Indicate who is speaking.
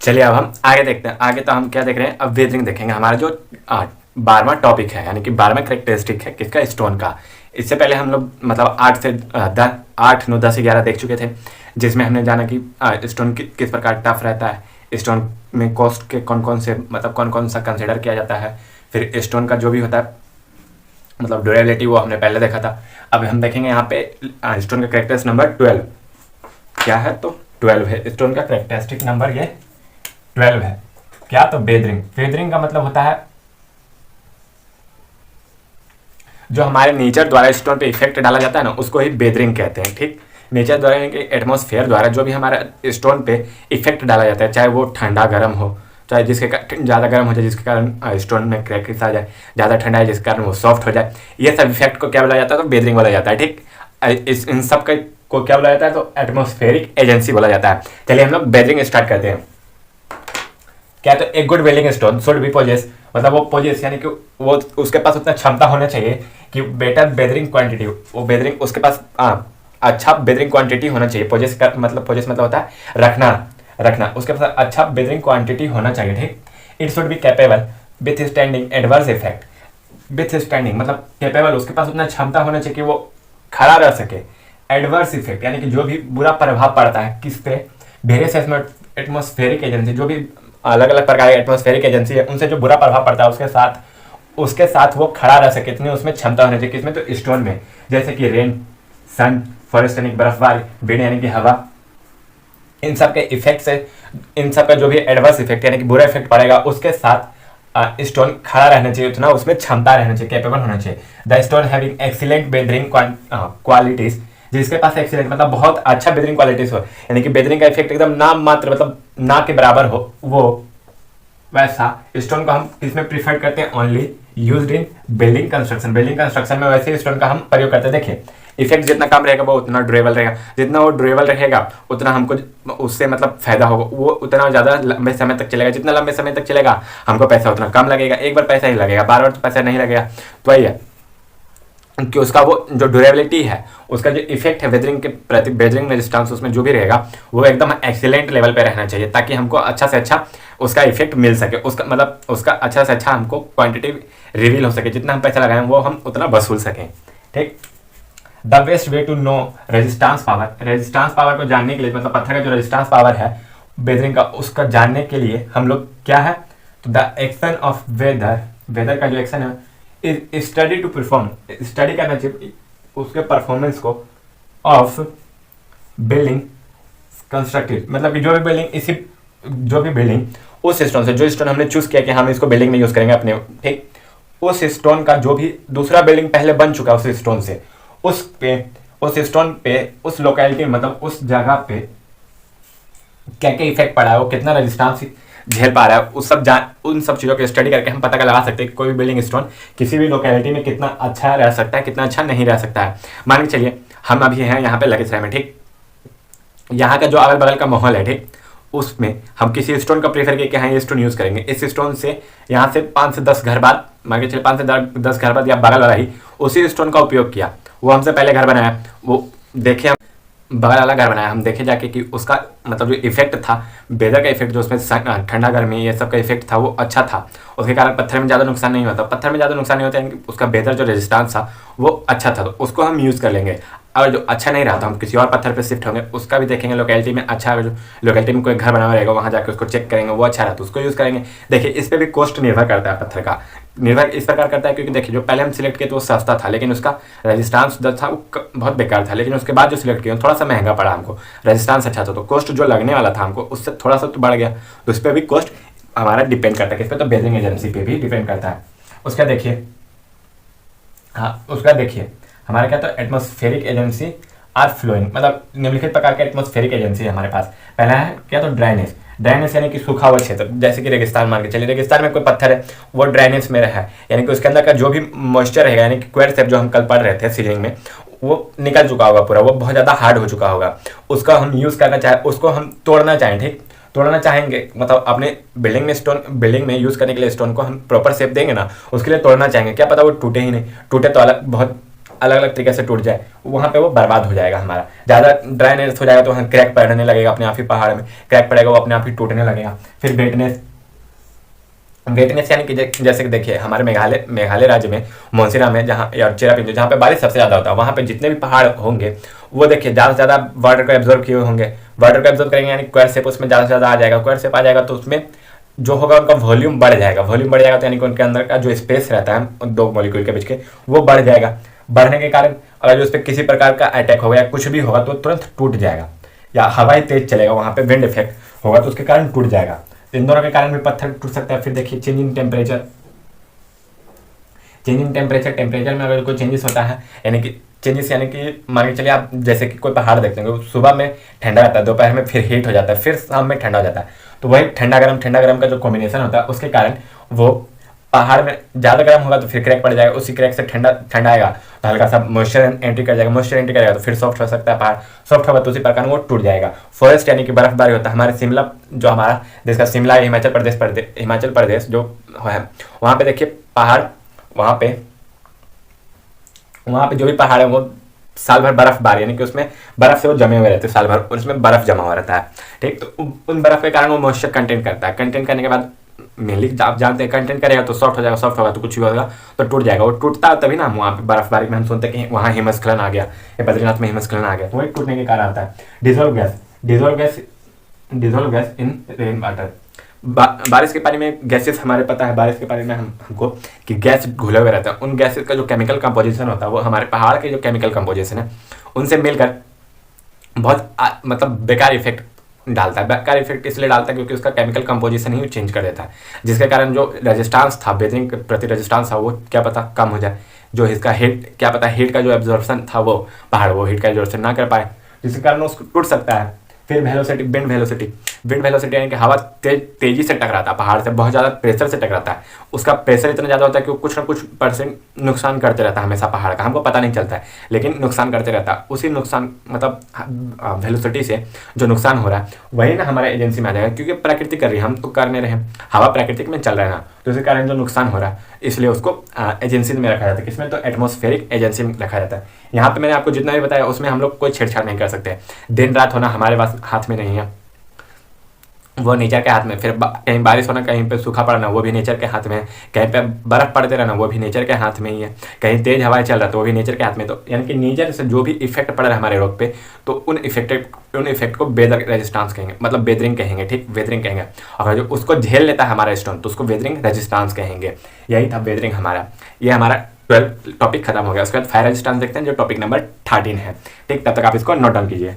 Speaker 1: चलिए अब हम आगे देखते हैं। आगे तो हम क्या देख रहे हैं, अब वेदरिंग देखेंगे। हमारा जो 12वां टॉपिक है, यानी कि 12वां करेक्टरिस्टिक है किसका, स्टोन का। इससे पहले हम लोग मतलब 8 से 10, 8, 9, 10, 11 देख चुके थे, जिसमें हमने जाना कि स्टोन किस प्रकार टफ रहता है, स्टोन में कॉस्ट के कौन कौन से मतलब कौन कौन सा कंसिडर किया जाता है, फिर स्टोन का जो भी होता है मतलब ड्यूरेबिलिटी, वो हमने पहले देखा था। अब हम देखेंगे यहाँ पे स्टोन का करेक्टरिस्टिक नंबर 12 क्या है, तो 12 है स्टोन का करेक्टरिस्टिक नंबर, ये 12 है। क्या, तो बेदरिंग। बेदरिंग का मतलब होता है जो हमारे नेचर द्वारा स्टोन पे इफेक्ट डाला जाता है ना, उसको ही बेदरिंग कहते हैं। ठीक, नेचर द्वारा यानी कि एटमॉस्फेयर द्वारा जो भी हमारा स्टोन पे इफेक्ट डाला जाता है, चाहे वो ठंडा गर्म हो, चाहे जिसके ज़्यादा गर्म हो जाए जिसके कारण स्टोन में क्रैक्स आ जाए, ज़्यादा ठंडा है जिसके कारण वो सॉफ्ट हो जाए, ये सब इफेक्ट को क्या बोला जाता है, तो बेदरिंग बोला जाता है। ठीक, इन सब को क्या बोला जाता है, तो एटमॉस्फेरिक एजेंसी बोला जाता है। चलिए हम लोग बेदरिंग स्टार्ट करते हैं। क्या, तो एक good building stone should be possess, मतलब वो पोजेस यानी कि वो उसके पास उतना क्षमता होना चाहिए कि बेटर बेदरिंग क्वांटिटी, वो बेदरिंग उसके पास अच्छा बेदरिंग क्वांटिटी होना चाहिए। पोजेस मतलब होता है रखना, उसके पास अच्छा बेदरिंग क्वांटिटी होना चाहिए। ठीक, it should be capable with standing adverse effect. With standing मतलब कैपेबल, उसके पास उतना क्षमता होना चाहिए कि वो खड़ा रह सके। एडवर्स इफेक्ट यानी कि जो भी बुरा प्रभाव पड़ता है किस पे, वेरियस एटमॉस्फेरिक एजेंसी, जो भी अलग अलग प्रकार की एटमॉस्फेरिक एजेंसी है उनसे जो बुरा प्रभाव पड़ता है उसके साथ वो खड़ा रह सके, इतनी उसमें क्षमता होनी चाहिए। किसमें, तो स्टोन में। जैसे कि रेन, सन, फॉरेस्ट यानी कि बर्फबारी, विंड यानी कि हवा, इन सब के इफेक्ट से, इन सब का जो भी एडवर्स इफेक्ट यानी कि बुरा इफेक्ट पड़ेगा उसके साथ स्टोन खड़ा रहना चाहिए, उतना उसमें क्षमता रहना चाहिए, कैपेबल होना चाहिए। The stone having excellent weathering qualities, जिसके पास एक्सीलेंट मतलब बहुत अच्छा बेदरिंग क्वालिटीज हो, यानी कि बेदरिंग का इफेक्ट एकदम नाम मात्र मतलब ना के बराबर हो, वो वैसा स्टोन को हम इसमें प्रीफर करते हैं। Only used in building construction. Building construction में वैसे स्टोन का हम प्रयोग करते हैं। देखिए, इफेक्ट जितना कम रहेगा वो उतना ड्यूरेबल रहेगा, जितना वो ड्यूरेबल रहेगा उतना हमको उससे मतलब फायदा होगा, वो उतना ज़्यादा लंबे समय तक चलेगा। जितना लंबे समय तक चलेगा हमको पैसा उतना कम लगेगा, एक बार पैसा ही लगेगा, बार बार तो पैसा नहीं लगेगा। तो वही है कि उसका वो जो ड्यूरेबिलिटी है, उसका जो इफेक्ट है वेदरिंग के प्रति, वेदरिंग रेजिस्टेंस उसमें जो भी रहेगा वो एकदम एक्सीलेंट लेवल पे रहना चाहिए, ताकि हमको अच्छा से अच्छा उसका इफेक्ट मिल सके, उसका मतलब उसका अच्छा से अच्छा हमको क्वांटिटी रिवील हो सके, जितना हम पैसा लगाएं वो हम उतना वसूल सकें। ठीक, the best way to know resistance power. Resistance power को जानने के लिए, मतलब पत्थर का जो रेजिस्टेंस पावर है बेदरिंग का, उसका जानने के लिए हम लोग क्या है, तो द एक्शन ऑफ वेदर का जो एक्शन है स्टडी टू परफॉर्म, स्टडी करना चाहिए उसके परफॉर्मेंस को, ऑफ बिल्डिंग कंस्ट्रक्टेड, मतलब कि जो भी बिल्डिंग उस स्टोन से, जो स्टोन हमने चूज किया कि हम इसको बिल्डिंग में यूज करेंगे अपने, ठीक, उस स्टोन का जो भी दूसरा बिल्डिंग पहले बन चुका है उस स्टोन से, उस स्टोन पे, उस लोकेलिटी मतलब उस जगह पे क्या क्या इफेक्ट पड़ा है, वो कितना रेजिस्टेंस झेल पा रहा है, उन सब चीज़ों की स्टडी करके हम पता लगा सकते हैं कि कोई भी बिल्डिंग स्टोन किसी भी लोकेलिटी में कितना अच्छा रह सकता है, कितना अच्छा नहीं रह सकता है। मान के चलिए हम अभी हैं यहाँ पे लखीसराय में, ठीक, यहाँ का जो अगल बगल का माहौल है, ठीक, उसमें हम किसी स्टोन का प्रीफर किया कि हाँ ये स्टोन यूज़ करेंगे। इस स्टोन से यहाँ से 5 से 10 घर बाद, मान के चलिए 5 से 10 घर बाद या बगल वाला ही उसी स्टोन का उपयोग किया, वो हमसे पहले घर बनाया, वो देखे हम बगल वाला घर बनाया, हम देखे जाके कि उसका मतलब जो इफेक्ट था, वेदर का इफेक्ट जो उसमें ठंडा गर्मी ये सब का इफेक्ट था वो अच्छा था, उसके कारण पत्थर में ज़्यादा नुकसान नहीं होता। पत्थर में ज़्यादा नुकसान नहीं होता है, उसका वेदर जो रेजिस्टेंस था वो अच्छा था, तो उसको हम यूज़ कर लेंगे। और जो अच्छा नहीं रहा तो हम किसी और पत्थर पे शिफ्ट होंगे, उसका भी देखेंगे लोकेलिटी में अच्छा, अगर जो लोकेलिटी में कोई घर बना हुआ रहेगा वहाँ जाकर उसको चेक करेंगे, वो अच्छा रहा तो उसको यूज़ करेंगे। देखिए, इस पर भी कॉस्ट निर्भर करता है, पत्थर का निर्भर इस प्रकार करता है, क्योंकि देखिए जो पहले हम सिलेक्ट किए तो वो सस्ता था, लेकिन उसका रेजिस्टेंस जो था वो बहुत बेकार था, लेकिन उसके बाद जो सिलेक्ट किया थोड़ा सा महंगा पड़ा हमको, रेजिस्टेंस अच्छा था, तो कॉस्ट जो लगने वाला था हमको उससे थोड़ा सा तो बढ़ गया, तो उस पर भी कॉस्ट हमारा डिपेंड करता है, किस पे, तो बेदरिंग एजेंसी पे भी डिपेंड करता है। उसका देखिए हमारे क्या, तो एटमॉस्फेरिक एजेंसी आर फ्लोइंग, मतलब निम्नलिखित प्रकार के एटमॉस्फेरिक एजेंसी है हमारे पास। पहला है क्या, तो ड्राइनेस यानी कि सूखा हुआ क्षेत्र, जैसे कि रेगिस्तान मान के चलिए, रेगिस्तान में कोई पत्थर है वो ड्राइनेस में रहा है, यानी कि उसके अंदर का जो भी मॉइस्चर रहेगा, यानी कि क्वेर सेप जो हम कल पढ़ रहे थे सीलिंग में, वो निकल चुका होगा पूरा, वो बहुत ज़्यादा हार्ड हो चुका होगा, उसका हम यूज़ करना चाहें, उसको हम तोड़ना चाहें, ठीक, तोड़ना चाहेंगे मतलब अपने बिल्डिंग में यूज़ करने के लिए स्टोन को हम प्रॉपर शेप देंगे ना, उसके लिए तोड़ना चाहेंगे, क्या पता वो टूटे ही नहीं, टूटे तो अलग बहुत अलग अलग तरीके से टूट जाए, वहाँ पे वो बर्बाद हो जाएगा हमारा। ज़्यादा ड्राइनेस हो जाएगा तो वहाँ क्रैक पड़ने लगेगा, अपने आप ही पहाड़ में क्रैक पड़ेगा, वो अपने आप ही टूटने लगेगा। फिर वेटनेस, वेटनेस यानी कि जैसे कि देखिए हमारे मेघालय राज्य में मोसिनराम में जहाँ या चेरापूंजी जहाँ पे बारिश सबसे ज़्यादा होता है, वहाँ पे जितने भी पहाड़ होंगे वो देखिए ज़्यादा से ज़्यादा वाटर को एब्जॉर्व किए हुए होंगे। वाटर को एब्जॉर्व करेंगे यानी क्वायर शेप उसमें ज़्यादा से ज़्यादा आ जाएगा। क्वायर शेप आ जाएगा तो उसमें जो होगा उनका वॉल्यूम बढ़ जाएगा। वॉल्यूम बढ़ जाएगा तो यानी कि उनके अंदर का जो स्पेस रहता है उन दो मॉलिक्यूल के बीच के, वो बढ़ जाएगा। बढ़ने के कारण अगर जो उस पर किसी प्रकार का अटैक होगा या कुछ भी होगा तो तुरंत टूट जाएगा, या हवाई तेज चलेगा, वहाँ पे विंड इफेक्ट होगा तो उसके कारण टूट जाएगा। इन दोनों के कारण भी पत्थर टूट सकता है। फिर देखिए changing temperature, changing temperature, temperature में अगर कोई चेंजेस होता है यानी कि चेंजेस यानी कि मान के चलिए आप जैसे कि कोई पहाड़ देखते हैं, सुबह में ठंडा रहता है, दोपहर में फिर हीट हो जाता है, फिर शाम में ठंडा हो जाता है, तो वही ठंडा गर्म का जो कॉम्बिनेशन होता है उसके कारण वो पहाड़ में ज़्यादा गर्म होगा तो फिर क्रैक पड़ जाएगा, उसी क्रैक से ठंडा आएगा तो हल्का सा मॉइस्चर एंट्री कर जाएगा, मॉइस्चर एंट्री करेगा तो फिर सॉफ्ट हो सकता है पहाड़, सॉफ्ट होगा तो उसी प्रकार वो टूट जाएगा। फॉरेस्ट यानी कि बर्फबारी होता है। हमारे शिमला जो हमारा देश का शिमला है, हिमाचल प्रदेश जो है, वहाँ पे देखिए पहाड़, वहाँ पे जो भी पहाड़ है वो साल भर बर्फबारी यानी कि उसमें बर्फ से वो जमे हुए रहते हैं साल भर, उसमें बर्फ जमा हुआ रहता है। ठीक, तो उन बर्फ के कारण वो मॉइस्चर कंटेंट करता है। कंटेंट करने के बाद मेनली आप जानते हैं कंटेंट करेगा तो सॉफ्ट हो जाएगा, सॉफ्ट होगा तो कुछ भी होगा तो टूट जाएगा। वो टूटता है तभी ना हम वहाँ पे बर्फबारी में हम सुनते हैं कि वहाँ हिमस्खलन आ गया या बद्रीनाथ में हिमस्खलन आ गया, तो वही टूटने के कारण आता है। Dissolve gas in rain water, बारिश के पानी में गैसेस, हमारे पता है बारिश के पानी में हमको कि गैस घुले हुए रहता है। उन गैसेस का जो केमिकल कंपोजिशन होता है वो हमारे पहाड़ के जो केमिकल कंपोजिशन है उनसे मिलकर बहुत मतलब बेकार इफेक्ट डालता है। बेकार इफेक्ट इसलिए डालता है क्योंकि उसका केमिकल कंपोजिशन ही चेंज कर देता है, जिसके कारण जो रेजिस्टेंस था, बेरिंग के प्रति रेजिस्टेंस था, वो क्या पता कम हो जाए। जो इसका हीट, क्या पता हीट का जो एब्जॉर्प्शन था वो पहाड़ वो हीट का एब्जॉर्प्शन ना कर पाए, जिसके कारण उसको टूट सकता है। फिर वेलोसिटी, विंड वेलोसिटी यानी कि हवा तेजी से टकराता है पहाड़ से, बहुत ज़्यादा प्रेशर से टकराता है। उसका प्रेशर इतना ज़्यादा होता है कि वो कुछ ना कुछ परसेंट नुकसान करते रहता है हमेशा पहाड़ का, हमको पता नहीं चलता है लेकिन नुकसान करते रहता है। उसी नुकसान मतलब वेलोसिटी से जो नुकसान हो रहा है वही ना हमारे एजेंसी में आ जाएगा, क्योंकि प्रकृति कर रही है, हम तो कर नहीं रहे, हवा प्राकृतिक में चल रहा है ना, तो इसी कारण जो नुकसान हो रहा है इसलिए उसको एजेंसी में रखा जाता है। किसमें? तो एटमॉस्फेरिक एजेंसी में रखा जाता है। यहाँ पे मैंने आपको जितना भी बताया उसमें हम लोग कोई छेड़छाड़ नहीं कर सकते। दिन रात होना हमारे पास हाथ में नहीं है, वो नेचर के हाथ में। फिर कहीं बारिश होना, कहीं पे सूखा पड़ना, वो भी नेचर के हाथ में है। कहीं पे बर्फ पड़ते रहना, वो भी नेचर के हाथ में ही है। कहीं तेज हवाएं चल रहा तो वो भी नेचर के हाथ में। तो यानी कि नेचर से जो भी इफेक्ट पड़ रहा है हमारे रोड पे, तो उन इफेक्ट को वेदर रेजिस्टेंस कहेंगे, मतलब वेदरिंग कहेंगे। ठीक, वेदरिंग कहेंगे। अगर जो उसको झेल लेता है हमारा स्टोन तो उसको वेदरिंग रेजिस्टेंस कहेंगे। यही था वेदरिंग हमारा। ये हमारा 12 टॉपिक खत्म हो गया। उसके बाद फायर रेजिस्टेंस देखते हैं जो टॉपिक नंबर 13 है। ठीक, तब तक आप इसको नोट डाउन कीजिए।